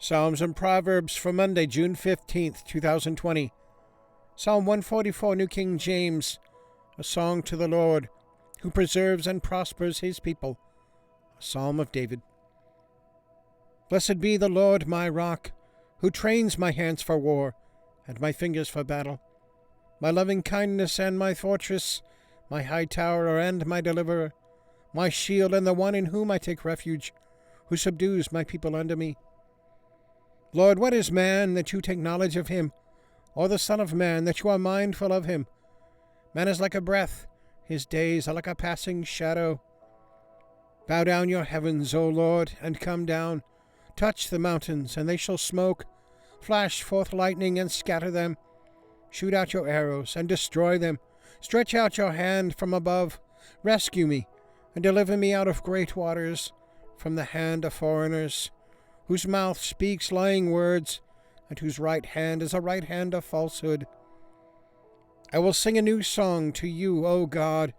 Psalms and Proverbs for Monday, June 15th, 2020. Psalm 144, New King James, a song to the Lord, who preserves and prospers his people. A psalm of David. Blessed be the Lord my rock, who trains my hands for war, and my fingers for battle. My loving kindness and my fortress, my high tower and my deliverer, my shield and the one in whom I take refuge, who subdues my people under me. Lord, what is man that you take knowledge of him, or the Son of Man that you are mindful of him? Man is like a breath, his days are like a passing shadow. Bow down your heavens, O Lord, and come down. Touch the mountains, and they shall smoke. Flash forth lightning, and scatter them. Shoot out your arrows, and destroy them. Stretch out your hand from above. Rescue me, and deliver me out of great waters, from the hand of foreigners, whose mouth speaks lying words, and whose right hand is a right hand of falsehood. I will sing a new song to you, O God.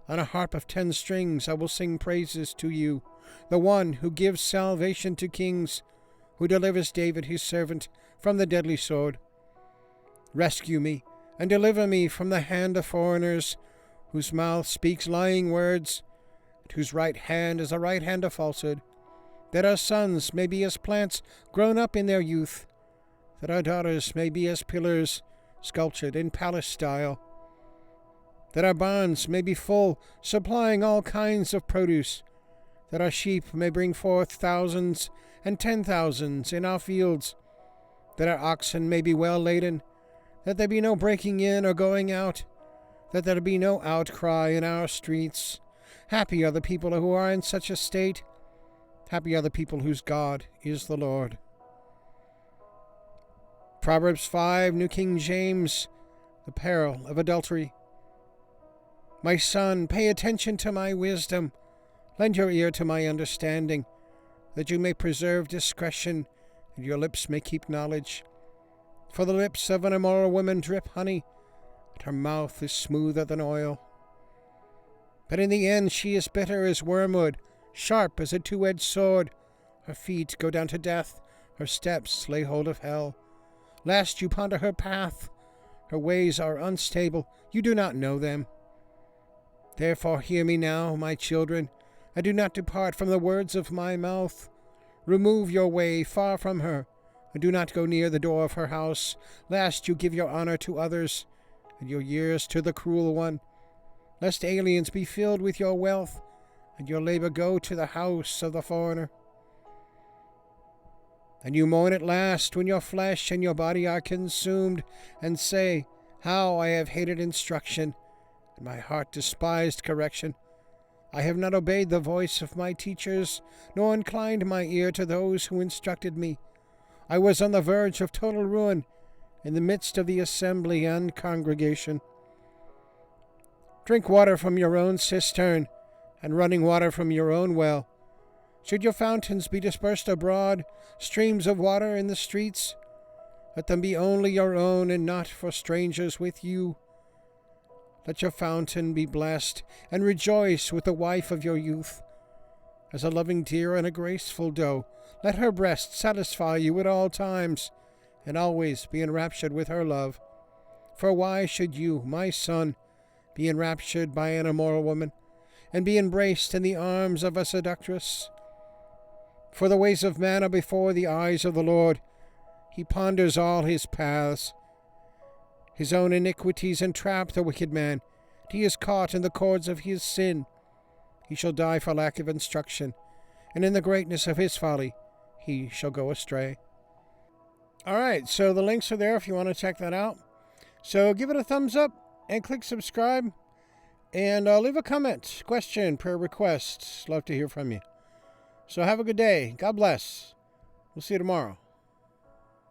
On a harp of 10 strings I will sing praises to you, the one who gives salvation to kings, who delivers David his servant from the deadly sword. Rescue me, and deliver me from the hand of foreigners, whose mouth speaks lying words, and whose right hand is a right hand of falsehood, that our sons may be as plants grown up in their youth, that our daughters may be as pillars sculptured in palace style, that our barns may be full, supplying all kinds of produce, that our sheep may bring forth thousands and 10,000s in our fields, that our oxen may be well laden, that there be no breaking in or going out, that there be no outcry in our streets. Happy are the people who are in such a state. Happy are the people whose God is the Lord. Proverbs 5, New King James, the peril of adultery. My son, pay attention to my wisdom. Lend your ear to my understanding, that you may preserve discretion, and your lips may keep knowledge. For the lips of an immoral woman drip honey, and her mouth is smoother than oil. But in the end she is bitter as wormwood, sharp as a 2-edged sword. Her feet go down to death, her steps lay hold of hell. Lest you ponder her path, her ways are unstable, you do not know them. Therefore hear me now, my children, and do not depart from the words of my mouth. Remove your way far from her, and do not go near the door of her house, lest you give your honor to others, and your years to the cruel one, lest aliens be filled with your wealth, and your labor go to the house of the foreigner. And you mourn at last when your flesh and your body are consumed, and say, how I have hated instruction, and my heart despised correction. I have not obeyed the voice of my teachers, nor inclined my ear to those who instructed me. I was on the verge of total ruin, in the midst of the assembly and congregation. Drink water from your own cistern, and running water from your own well. Should your fountains be dispersed abroad, streams of water in the streets? Let them be only your own, and not for strangers with you. Let your fountain be blessed, and rejoice with the wife of your youth. As a loving deer and a graceful doe, let her breast satisfy you at all times, and always be enraptured with her love. For why should you, my son, be enraptured by an immoral woman, and be embraced in the arms of a seductress? For the ways of man are before the eyes of the Lord. He ponders all his paths. His own iniquities entrap the wicked man. He is caught in the cords of his sin. He shall die for lack of instruction, and in the greatness of his folly he shall go astray. All right, so the links are there if you want to check that out. So give it a thumbs up and click subscribe, and leave a comment, question, prayer request. Love to hear from you. So have a good day. God bless. We'll see you tomorrow.